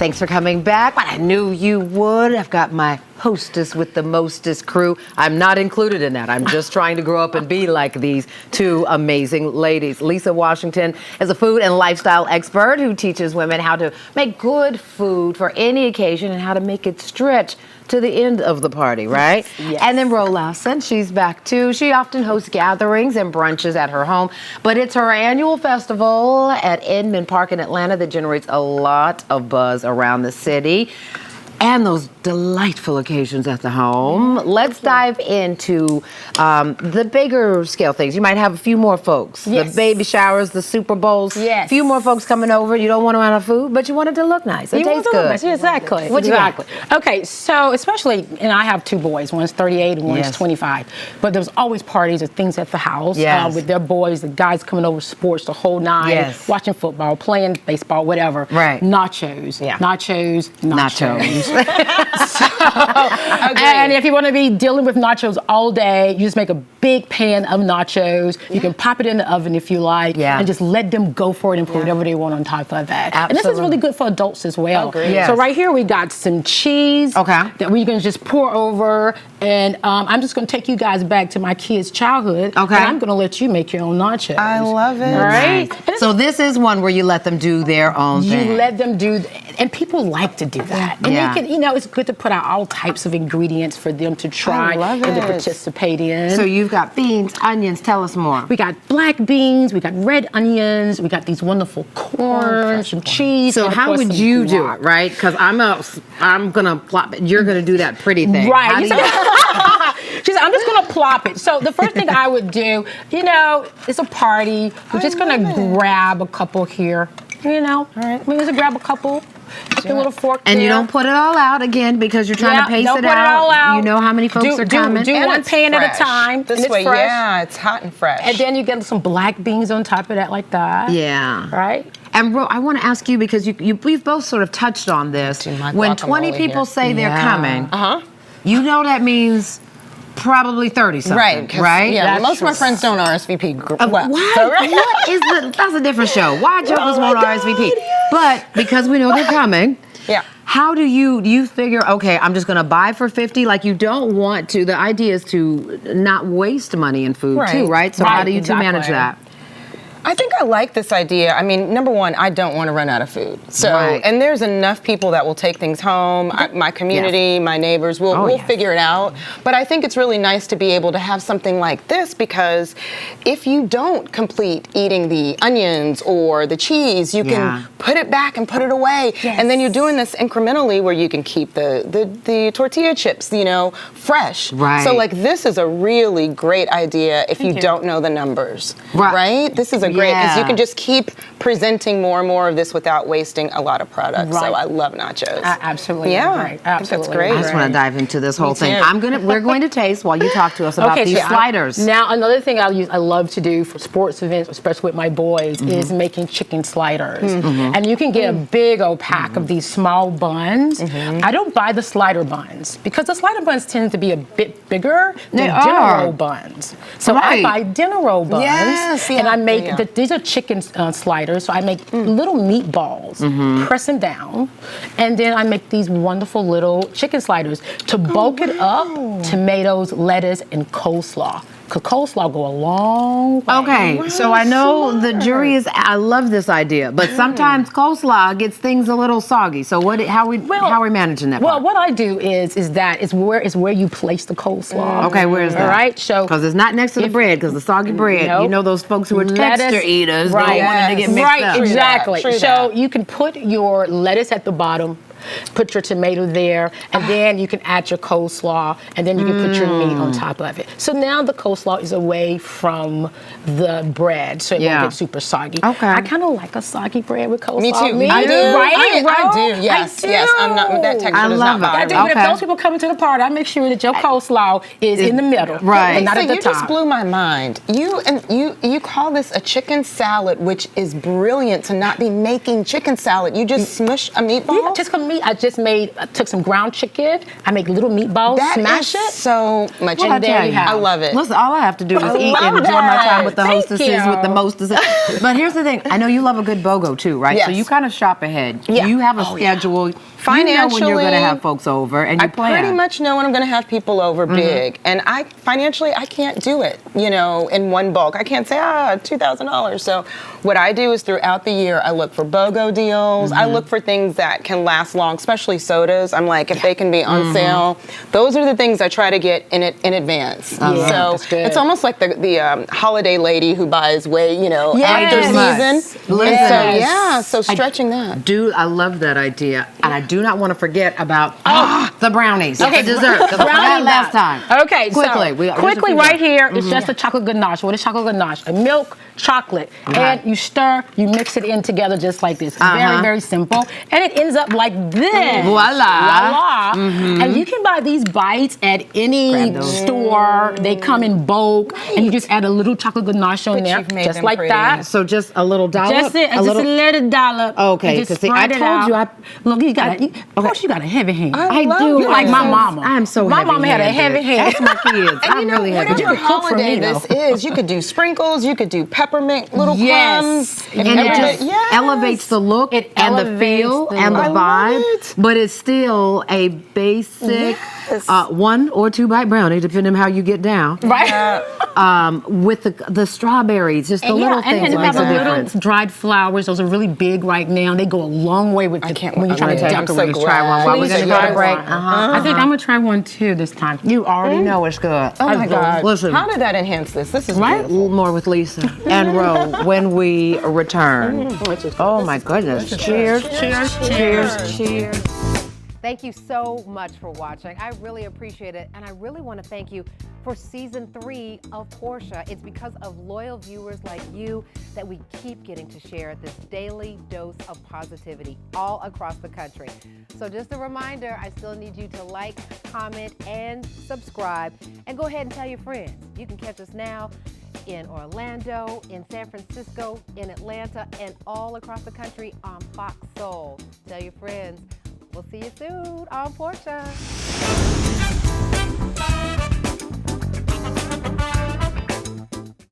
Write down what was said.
Thanks for coming back. But I knew you would. I've got my hostess with the mostest crew. I'm not included in that. I'm just trying to grow up and be like these two amazing ladies. Lisa Washington is a food and lifestyle expert who teaches women how to make good food for any occasion and how to make it stretch to the end of the party, right? Yes. And then Lawson, she's back too. She often hosts gatherings and brunches at her home, but it's her annual festival at Inman Park in Atlanta that generates a lot of buzz around the city. And those delightful occasions at the home. Let's dive into the bigger scale things. You might have a few more folks. Yes. The baby showers, the Super Bowls. Yes. A few more folks coming over. You don't want to run out of food, but you want it to look nice. It tastes good. Yeah, exactly. What you got? Okay, so especially, and I have two boys. One's 38 and one's Yes. 25. But there's always parties or things at the house Yes. with their boys, the guys coming over, sports the whole night, Yes. watching football, playing baseball, whatever. Right. Nachos. Yeah. Nachos. Okay. And if you want to be dealing with nachos all day, you just make a big pan of nachos. You can pop it in the oven if you like, and just let them go for it and put whatever they want on top of that. Absolutely. And this is really good for adults as well. Yes. So right here we got some cheese that we're going to just pour over, and I'm just going to take you guys back to my kids' childhood. Okay. And I'm going to let you make your own nachos. I love it. All right. Nice. So this is one where you let them do their own thing. You let them do, and people like to do that. And Yeah. they can, you know, it's good to put out all types of ingredients for them to try and to participate in. So you've got beans, onions. Tell us more. We got black beans, we got red onions, we got these wonderful corn, some cheese. So and of how course would some you do guac. it, right? Because I'm gonna plop it. You're gonna do that pretty thing. Right. How do you- She said, I'm just going to plop it. So the first thing I would do, you know, it's a party. We're just going to grab a couple here. You know, we're going to grab a couple. Just a little fork And there. you don't put it all out again because you're trying to pace don't it put out. It all out. You know how many folks are coming. Do And one it's pan at a fresh. time. This and way, it's fresh. yeah, it's hot and fresh. And then you get some black beans on top of that like that. Yeah. Right? And I want to ask you because we've both sort of touched on this. When 20 people say they're coming, you know that means probably 30 something, right? Yeah, That's most of my true. friends don't RSVP. Why? What is that's a different show. Why jokers won't RSVP? But because we know they're coming, how do you figure, okay, I'm just going to buy for 50? Like, you don't want to. The idea is to not waste money in food, too, right? So how do you two manage that? I think I like this idea. I mean, number one, I don't want to run out of food. So, and there's enough people that will take things home. My community, my neighbors, we'll figure it out. But I think it's really nice to be able to have something like this because if you don't complete eating the onions or the cheese, you can put it back and put it away. Yes. And then you're doing this incrementally where you can keep the tortilla chips, you know, fresh. Right. So like this is a really great idea if you don't know the numbers. Right? This is a great, because you can just keep presenting more and more of this without wasting a lot of product. So I love nachos. Absolutely. Yeah, Right. Absolutely. I think that's great. I just want to dive into this whole thing. too. We're going to taste while you talk to us about these sliders. Now, another thing I love to do for sports events, especially with my boys, is making chicken sliders. And you can get a big old pack of these small buns. I don't buy the slider buns because the slider buns tend to be a bit bigger than dinner roll buns. So I buy dinner roll buns. Yes, and I make these are chicken sliders. So I make little meatballs, press them down, and then I make these wonderful little chicken sliders to bulk it up. Tomatoes, lettuce, and coleslaw. Because coleslaw go a long way. Okay, so I know the jury is. I love this idea, but sometimes coleslaw gets things a little soggy. So how are we managing that? Well, part? what I do is where you place the coleslaw. Okay, where is that? All right, so because it's not next to the bread, because the soggy bread, you know those folks who are texture eaters, don't want it to get mixed up. Right, exactly. True So you can put your lettuce at the bottom. Put your tomato there, and then you can add your coleslaw, and then you can put your meat on top of it. So now the coleslaw is away from the bread, so it won't get super soggy. Okay. I kind of like a soggy bread with coleslaw. Me too. I do. Right? I do. Yes. I do. Yes. I'm not. That texture I does love not it. bother I do. me. But if those people coming to the party, I make sure that your coleslaw is in the middle, right? And not at the you top. just blew my mind. You call this a chicken salad, which is brilliant to not be making chicken salad. You just smush a meatball. Yeah, just because me, I took some ground chicken. I make little meatballs, smash it. So much. Well, and there you have. I love it. Listen, all I have to do is eat and love enjoy my time with the that. hostesses, Thank you. with the mostesses. But here's the thing. I know you love a good BOGO too, right? Yes. So you kind of shop ahead. Yeah. You have a schedule. You know when you're going to have folks over, and you I plan. pretty much know when I'm going to have people over big, and I can't do it, in one bulk. I can't say $2,000. So what I do is throughout the year I look for BOGO deals. I look for things that can last long, especially sodas. I'm like, if they can be on sale, those are the things I try to get in advance. So it's almost like the holiday lady who buys way, after season. Listen. So stretching that. Dude, I love that idea, and I do not want to forget about the brownies. Okay, The dessert. Because I forgot last time. Okay, quickly so right here, it's just a chocolate ganache. What is chocolate ganache? A milk chocolate. And you stir, you mix it in together just like this. Very, very simple. And it ends up like this. Voila. And you can buy these bites at any store. They come in bulk. And you just add a little chocolate ganache on there. You've made Just them like pretty. that. So just a little dollop? Just a little dollop. Okay, And just because I spread it told you, out. Look, you got you got a heavy hand. I love do. it. You're like my mama. I'm so My heavy. mama had a heavy hand. That's my kids. I'm really heavy. Whatever You could cook for me, holiday this is, you could do sprinkles, you could do peppermint little crumbs. If And it everybody- just elevates the look It and the elevates feel the and the look. I love vibe, it. but it's still a basic 1 or 2 bite brownie, depending on how you get down. Right? With the strawberries, just the little things and that you makes have a the little difference. dried flowers. Those are really big right now. They go a long way with I can't when you're wait. trying to I'm so decorate. glad. Try one while we're Please going to do. go to break. I think I'm gonna try one too this time. You already know it's good. Oh my God. Listen. How did that enhance this? This is Right? beautiful. More with Lisa and Ro when we return. Oh my goodness. Cheers, cheers, cheers, cheers. Thank you so much for watching. I really appreciate it. And I really want to thank you for season 3 of Portia. It's because of loyal viewers like you that we keep getting to share this daily dose of positivity all across the country. So just a reminder, I still need you to like, comment, and subscribe. And go ahead and tell your friends. You can catch us now in Orlando, in San Francisco, in Atlanta, and all across the country on Fox Soul. Tell your friends. We'll see you soon on Portia.